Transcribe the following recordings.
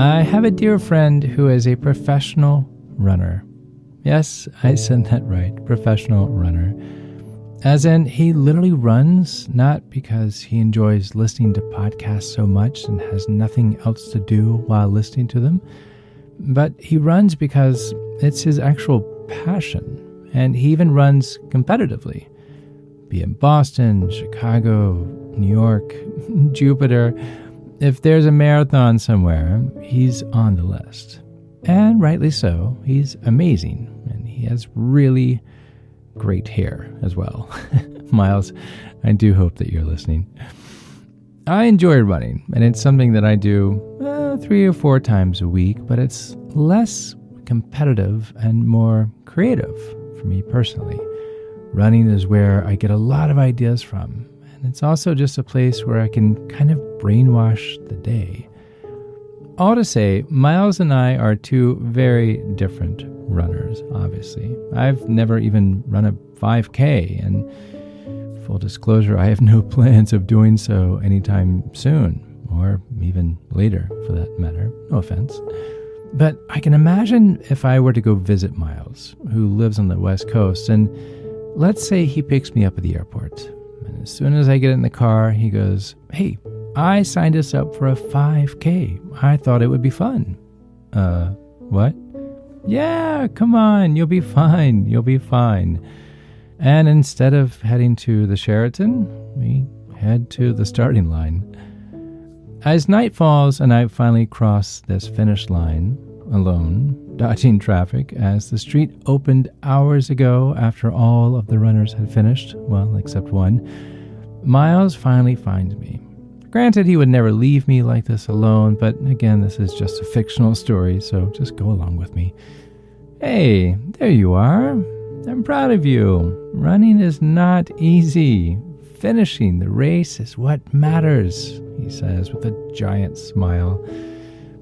I have a dear friend who is a professional runner. Yes, I said that right, professional runner. As in, he literally runs not because he enjoys listening to podcasts so much and has nothing else to do while listening to them, but he runs because it's his actual passion, and he even runs competitively. Be it Boston, Chicago, New York, Jupiter. If there's a marathon somewhere, he's on the list. And rightly so. He's amazing, and he has really great hair as well. Miles, I do hope that you're listening. I enjoy running, and it's something that I do 3 or 4 times a week, but it's less competitive and more creative for me personally. Running is where I get a lot of ideas from, and it's also just a place where I can kind of brainwash the day. All to say, Miles and I are 2 very different runners, obviously. I've never even run a 5K, and full disclosure, I have no plans of doing so anytime soon, or even later for that matter. No offense. But I can imagine if I were to go visit Miles, who lives on the West Coast, and let's say he picks me up at the airport. And as soon as I get in the car, he goes, "Hey, I signed us up for a 5K. I thought it would be fun." What? "Yeah, come on, you'll be fine, you'll be fine." And instead of heading to the Sheraton, we head to the starting line. As night falls and I finally cross this finish line, alone, dodging traffic, as the street opened hours ago after all of the runners had finished, well, except one, Miles finally finds me. Granted, he would never leave me like this alone, but again, this is just a fictional story, so just go along with me. "Hey, there you are. I'm proud of you. Running is not easy. Finishing the race is what matters," he says with a giant smile,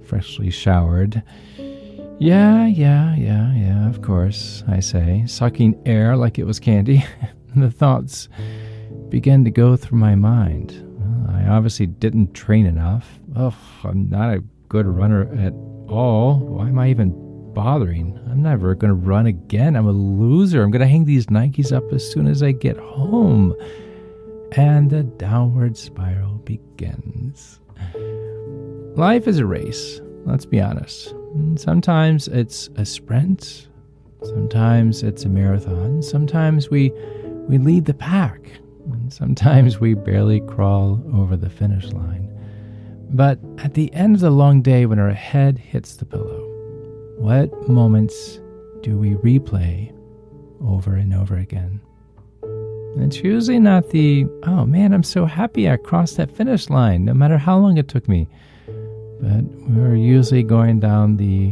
freshly showered. Yeah, of course, I say, sucking air like it was candy. The thoughts began to go through my mind. Well, I obviously didn't train enough. I'm not a good runner at all. Why am I even bothering? I'm never going to run again. I'm a loser. I'm going to hang these Nikes up as soon as I get home. And the downward spiral begins. Life is a race, let's be honest. Sometimes it's a sprint. Sometimes it's a marathon. Sometimes we lead the pack. And sometimes we barely crawl over the finish line. But at the end of the long day, when our head hits the pillow, what moments do we replay over and over again? It's usually not the, "Oh man, I'm so happy I crossed that finish line," no matter how long it took me. But we're usually going down the,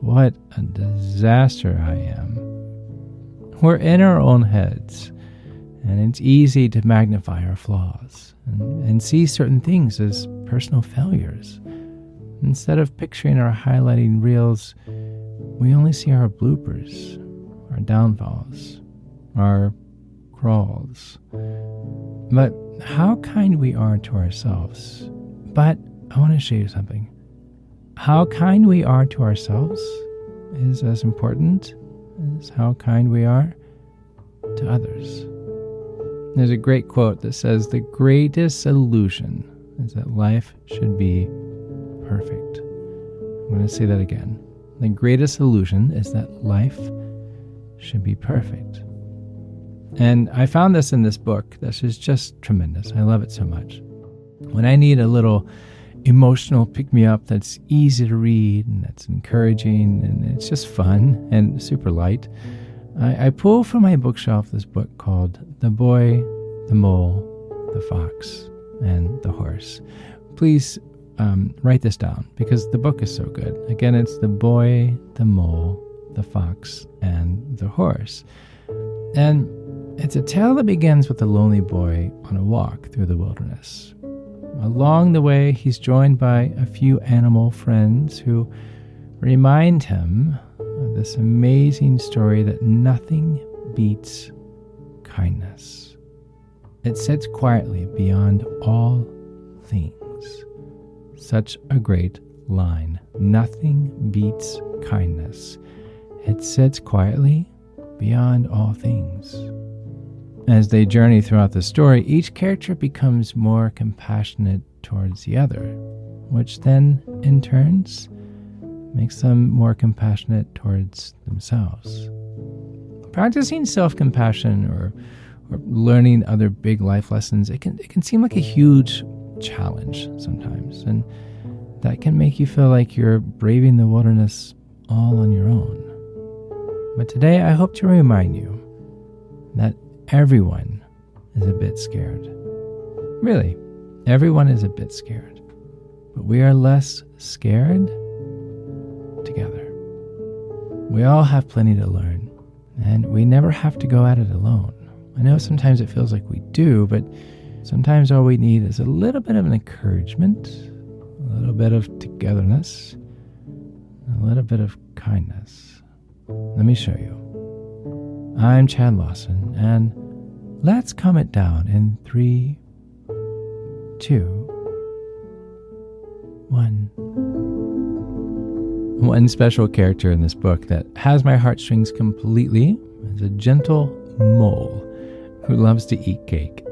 "What a disaster I am." We're in our own heads, and it's easy to magnify our flaws and see certain things as personal failures. Instead of picturing our highlighting reels, we only see our bloopers, our downfalls, our crawls. But how kind we are to ourselves. But I want to show you something. How kind we are to ourselves is as important as how kind we are to others. There's a great quote that says, "The greatest illusion is that life should be perfect." I'm going to say that again. The greatest illusion is that life should be perfect. And I found this in this book. This is just tremendous. I love it so much. When I need a little emotional pick-me-up that's easy to read and that's encouraging and it's just fun and super light, I pull from my bookshelf this book called The Boy, the Mole, the Fox, and the Horse. Please write this down because the book is so good. Again, it's The Boy, the Mole, the Fox, and the Horse. And it's a tale that begins with a lonely boy on a walk through the wilderness. Along the way, he's joined by a few animal friends who remind him of this amazing story that nothing beats kindness. It sits quietly beyond all things. Such a great line. Nothing beats kindness. It sits quietly beyond all things. As they journey throughout the story, each character becomes more compassionate towards the other, which then, in turns, makes them more compassionate towards themselves. Practicing self-compassion or learning other big life lessons, it can seem like a huge challenge sometimes, and that can make you feel like you're braving the wilderness all on your own. But today, I hope to remind you that everyone is a bit scared. Really, everyone is a bit scared. But we are less scared together. We all have plenty to learn, and we never have to go at it alone. I know sometimes it feels like we do, but sometimes all we need is a little bit of an encouragement, a little bit of togetherness, a little bit of kindness. Let me show you. I'm Chad Lawson, and let's calm it down in 3, 2, 1. One special character in this book that has my heartstrings completely is a gentle mole who loves to eat cake.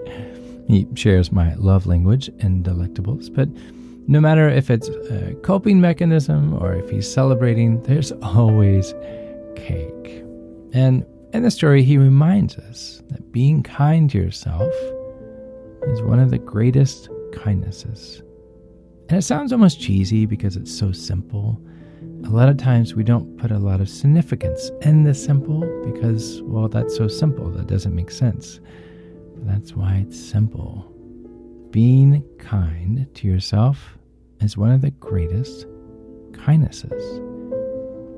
He shares my love language and delectables, but no matter if it's a coping mechanism or if he's celebrating, there's always cake. And in the story, he reminds us that being kind to yourself is one of the greatest kindnesses. And it sounds almost cheesy because it's so simple. A lot of times we don't put a lot of significance in the simple because, well, that's so simple, that doesn't make sense. But that's why it's simple. Being kind to yourself is one of the greatest kindnesses.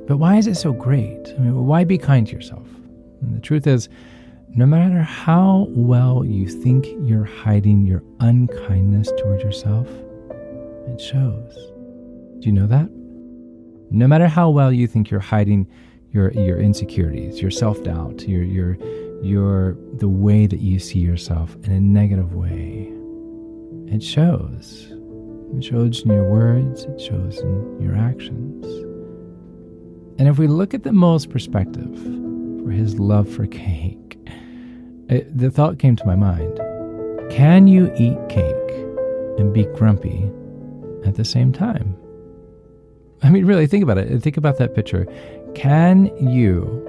But why is it so great? I mean, why be kind to yourself? And the truth is, no matter how well you think you're hiding your unkindness towards yourself, it shows. Do you know that? No matter how well you think you're hiding your insecurities, your self-doubt, the way that you see yourself in a negative way, it shows. It shows in your words, it shows in your actions. And if we look at the mole's perspective for his love for cake, the thought came to my mind, can you eat cake and be grumpy at the same time? I mean, really, think about it. Think about that picture. Can you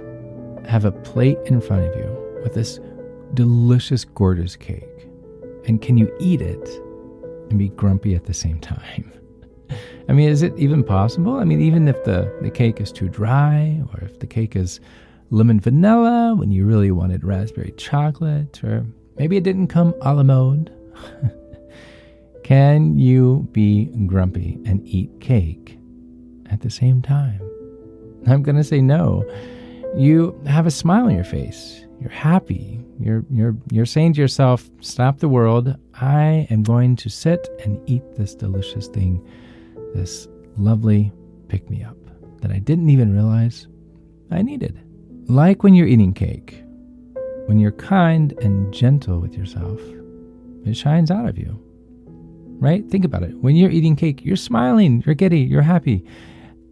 have a plate in front of you with this delicious, gorgeous cake? And can you eat it and be grumpy at the same time? I mean, is it even possible? I mean, even if the cake is too dry, or if the cake is lemon vanilla when you really wanted raspberry chocolate, or maybe it didn't come a la mode. Can you be grumpy and eat cake at the same time? I'm going to say no. You have a smile on your face. You're happy. You're saying to yourself, stop the world. I am going to sit and eat this delicious thing, this lovely pick-me-up that I didn't even realize I needed. Like when you're eating cake, when you're kind and gentle with yourself, it shines out of you, right? Think about it. When you're eating cake, you're smiling, you're giddy, you're happy.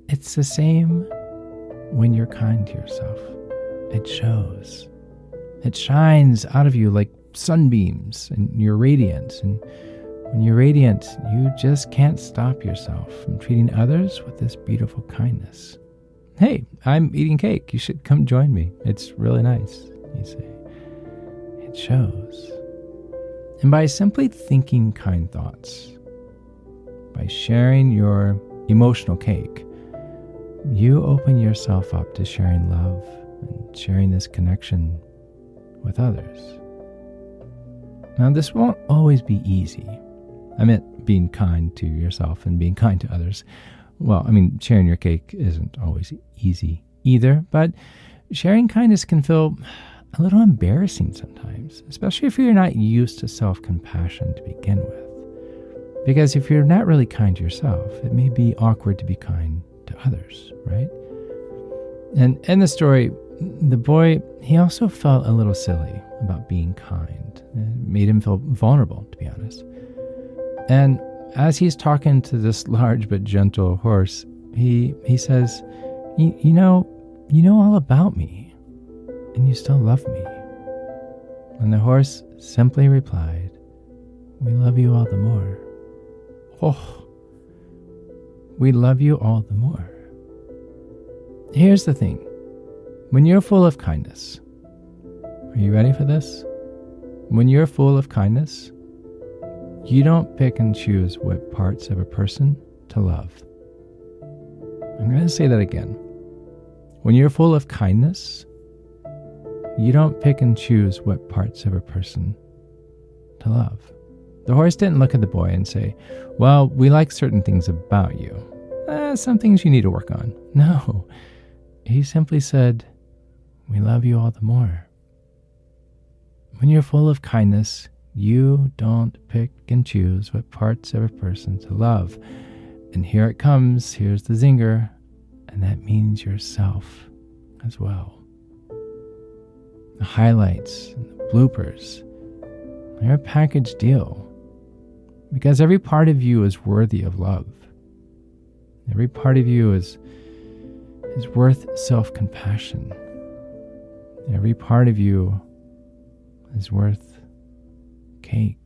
It's the same when you're kind to yourself. It shows. It shines out of you like sunbeams, and you're radiant. And when you're radiant, you just can't stop yourself from treating others with this beautiful kindness. Hey, I'm eating cake. You should come join me. It's really nice, you say. It shows. And by simply thinking kind thoughts, by sharing your emotional cake, you open yourself up to sharing love and sharing this connection with others. Now, this won't always be easy. I meant being kind to yourself and being kind to others. Well, I mean, sharing your cake isn't always easy either, but sharing kindness can feel a little embarrassing sometimes, especially if you're not used to self-compassion to begin with. Because if you're not really kind to yourself, it may be awkward to be kind to others, right? And in the story, the boy, he also felt a little silly about being kind. It made him feel vulnerable, to be honest. And as he's talking to this large but gentle horse, he says, you know all about me, and you still love me. And the horse simply replied, we love you all the more. Oh, we love you all the more. Here's the thing. When you're full of kindness, are you ready for this? When you're full of kindness, you don't pick and choose what parts of a person to love. I'm going to say that again. When you're full of kindness, you don't pick and choose what parts of a person to love. The horse didn't look at the boy and say, well, we like certain things about you. Some things you need to work on. No. He simply said, we love you all the more. When you're full of kindness, you don't pick and choose what parts of a person to love. And here it comes. Here's the zinger. And that means yourself as well. The highlights and the bloopers, they're a package deal. Because every part of you is worthy of love. Every part of you is worth self-compassion. Every part of you is worth cake.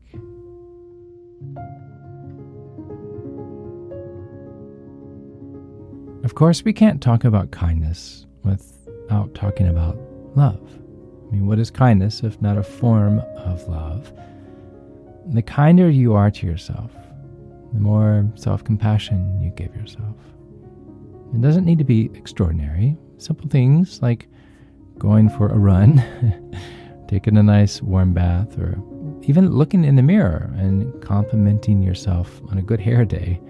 Of course, we can't talk about kindness without talking about love. I mean, what is kindness if not a form of love? The kinder you are to yourself, the more self-compassion you give yourself. It doesn't need to be extraordinary. Simple things like going for a run, taking a nice warm bath, or even looking in the mirror and complimenting yourself on a good hair day.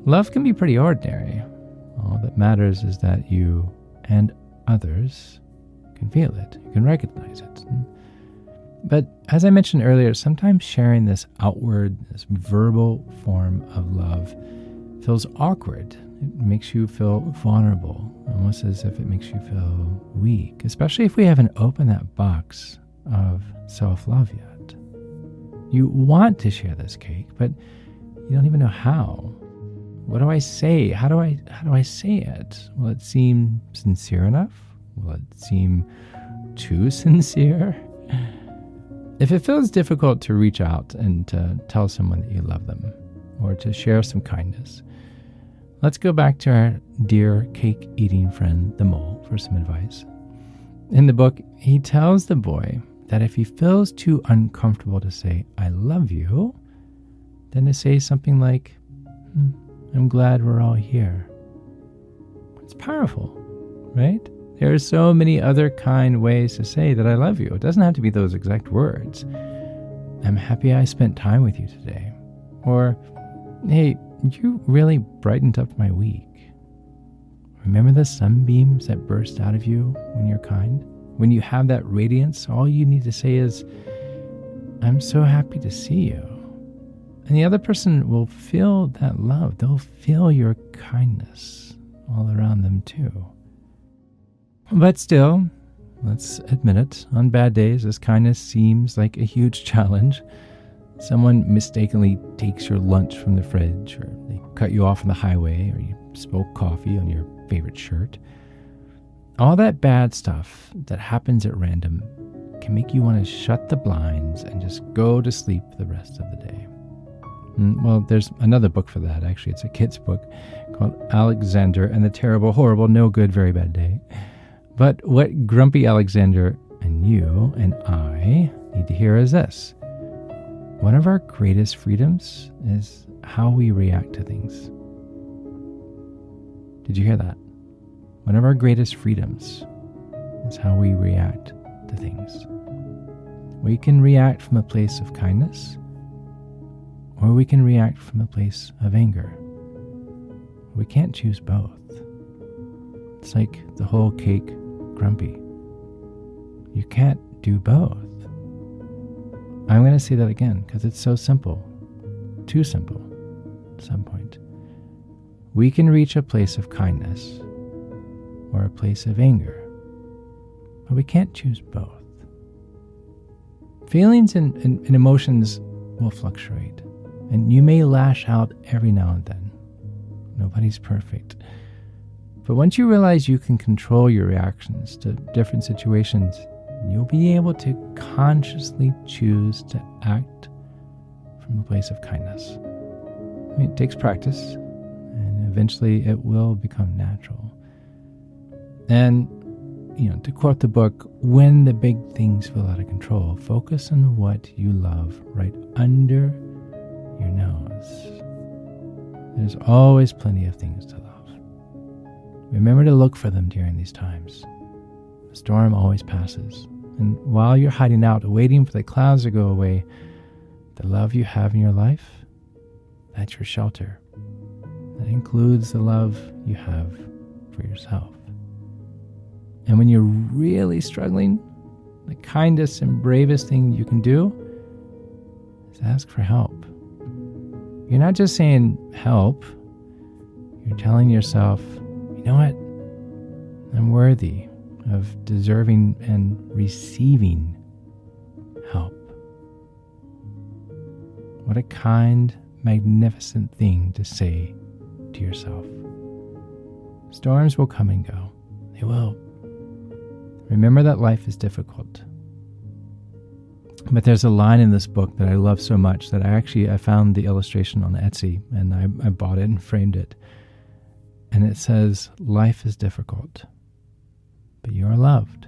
Love can be pretty ordinary. All that matters is that you and others can feel it. You can recognize it. But as I mentioned earlier, sometimes sharing this outward, this verbal form of love feels awkward. It makes you feel vulnerable, almost as if it makes you feel weak, especially if we haven't opened that box of self-love yet. You want to share this cake, but you don't even know how. What do I say? How do I say it? Will it seem sincere enough? Will it seem too sincere? If it feels difficult to reach out and to tell someone that you love them, or to share some kindness, let's go back to our dear cake-eating friend, the mole, for some advice. In the book, he tells the boy that if he feels too uncomfortable to say, I love you, then to say something like, I'm glad we're all here. It's powerful, right? There are so many other kind ways to say that I love you. It doesn't have to be those exact words. I'm happy I spent time with you today. Or, hey, you really brightened up my week. Remember the sunbeams that burst out of you when you're kind? When you have that radiance, all you need to say is, I'm so happy to see you. And the other person will feel that love. They'll feel your kindness all around them too. But still, let's admit it, on bad days, this kindness seems like a huge challenge. Someone mistakenly takes your lunch from the fridge, or they cut you off on the highway, or you spill coffee on your favorite shirt. All that bad stuff that happens at random can make you want to shut the blinds and just go to sleep the rest of the day. Well, there's another book for that, actually. It's a kid's book called Alexander and the Terrible, Horrible, No Good, Very Bad Day. But what Grumpy Alexander and you and I need to hear is this. One of our greatest freedoms is how we react to things. Did you hear that? One of our greatest freedoms is how we react to things. We can react from a place of kindness, or we can react from a place of anger. We can't choose both. It's like the whole cake grumpy. You can't do both. I'm going to say that again because it's so simple. Too simple at some point. We can reach a place of kindness or a place of anger, but we can't choose both. Feelings and emotions will fluctuate. And you may lash out every now and then. Nobody's perfect. But once you realize you can control your reactions to different situations, you'll be able to consciously choose to act from a place of kindness. I mean, it takes practice, and eventually it will become natural. And, to quote the book, when the big things feel out of control, focus on what you love right under your nose. There's always plenty of things to love. Remember to look for them during these times. The storm always passes. And while you're hiding out, waiting for the clouds to go away, the love you have in your life, that's your shelter. That includes the love you have for yourself. And when you're really struggling, the kindest and bravest thing you can do is ask for help. You're not just saying help. You're telling yourself, you know what? I'm worthy of deserving and receiving help. What a kind, magnificent thing to say to yourself. Storms will come and go. They will. Remember that life is difficult. But there's a line in this book that I love so much that I found the illustration on Etsy, and I bought it and framed it. And it says, life is difficult, but you are loved.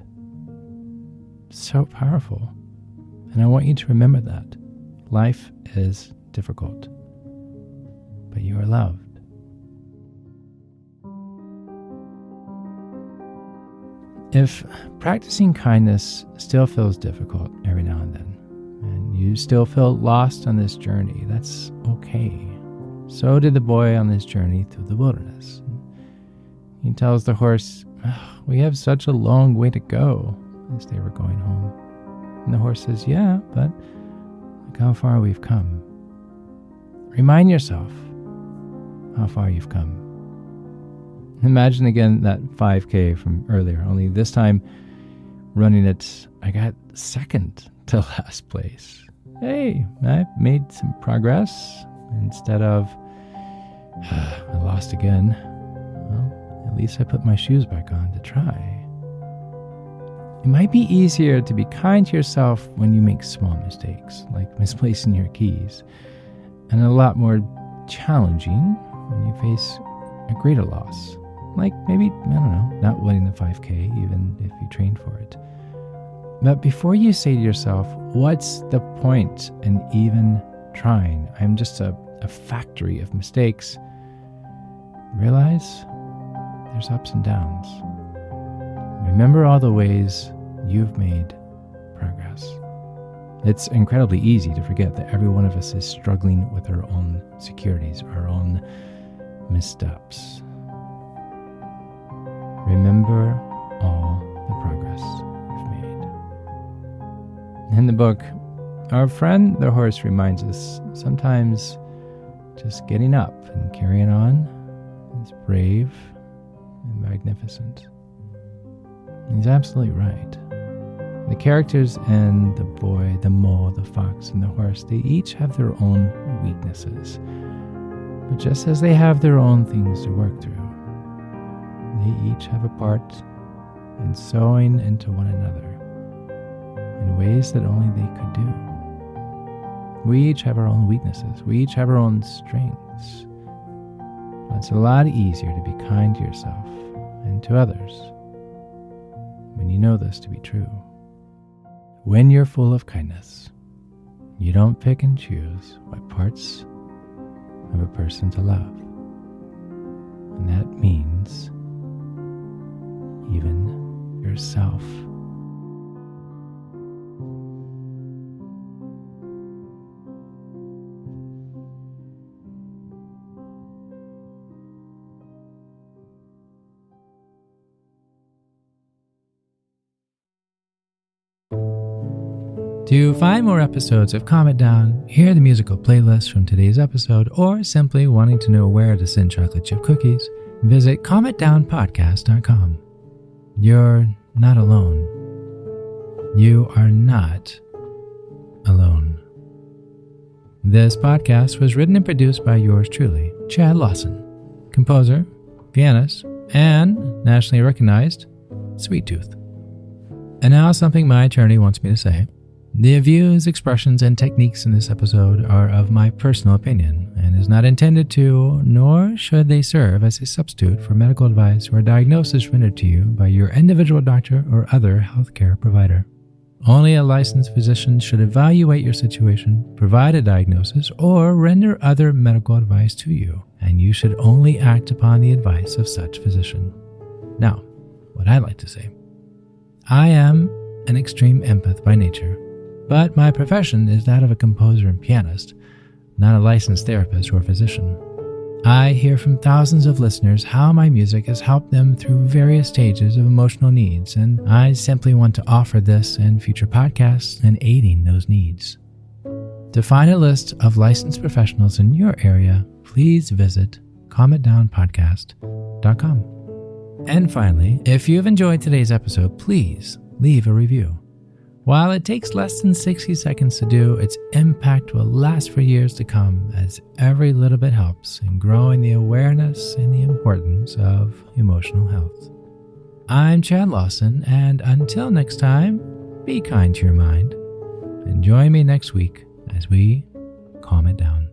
So powerful. And I want you to remember that. Life is difficult, but you are loved. If practicing kindness still feels difficult every now and then, and you still feel lost on this journey, that's okay. So did the boy on this journey through the wilderness. He tells the horse, we have such a long way to go, as they were going home. And the horse says, yeah, but look how far we've come. Remind yourself how far you've come. Imagine again that 5K from earlier, only this time running it, I got second to last place. Hey, I made some progress instead of, I lost again. Well, at least I put my shoes back on to try. It might be easier to be kind to yourself when you make small mistakes, like misplacing your keys, and a lot more challenging when you face a greater loss. Like maybe, not winning the 5K, even if you trained for it. But before you say to yourself, what's the point in even trying? I'm just a factory of mistakes. Realize there's ups and downs. Remember all the ways you've made progress. It's incredibly easy to forget that every one of us is struggling with our own insecurities, our own missteps. Remember all the progress you've made. In the book, our friend the horse reminds us sometimes just getting up and carrying on is brave and magnificent. He's absolutely right. The characters in the boy, the mole, the fox, and the horse, they each have their own weaknesses. But just as they have their own things to work through, they each have a part in sewing into one another in ways that only they could do. We each have our own weaknesses. We each have our own strengths. It's a lot easier to be kind to yourself and to others when you know this to be true. When you're full of kindness, you don't pick and choose what parts of a person to love. And that means even yourself. To find more episodes of Calm It Down, hear the musical playlist from today's episode, or simply wanting to know where to send chocolate chip cookies, visit calmitdownpodcast.com. You're not alone. You are not alone. This podcast was written and produced by yours truly, Chad Lawson, composer, pianist, and nationally recognized sweet tooth. And now something my attorney wants me to say. The views, expressions, and techniques in this episode are of my personal opinion and is not intended to, nor should they serve as a substitute for medical advice or diagnosis rendered to you by your individual doctor or other healthcare provider. Only a licensed physician should evaluate your situation, provide a diagnosis, or render other medical advice to you, and you should only act upon the advice of such physician. Now, what I like to say. I am an extreme empath by nature, but my profession is that of a composer and pianist, not a licensed therapist or physician. I hear from thousands of listeners how my music has helped them through various stages of emotional needs, and I simply want to offer this and future podcasts in aiding those needs. To find a list of licensed professionals in your area, please visit calmitdownpodcast.com. And finally, if you've enjoyed today's episode, please leave a review. While it takes less than 60 seconds to do, its impact will last for years to come, as every little bit helps in growing the awareness and the importance of emotional health. I'm Chad Lawson, and until next time, be kind to your mind, and join me next week as we calm it down.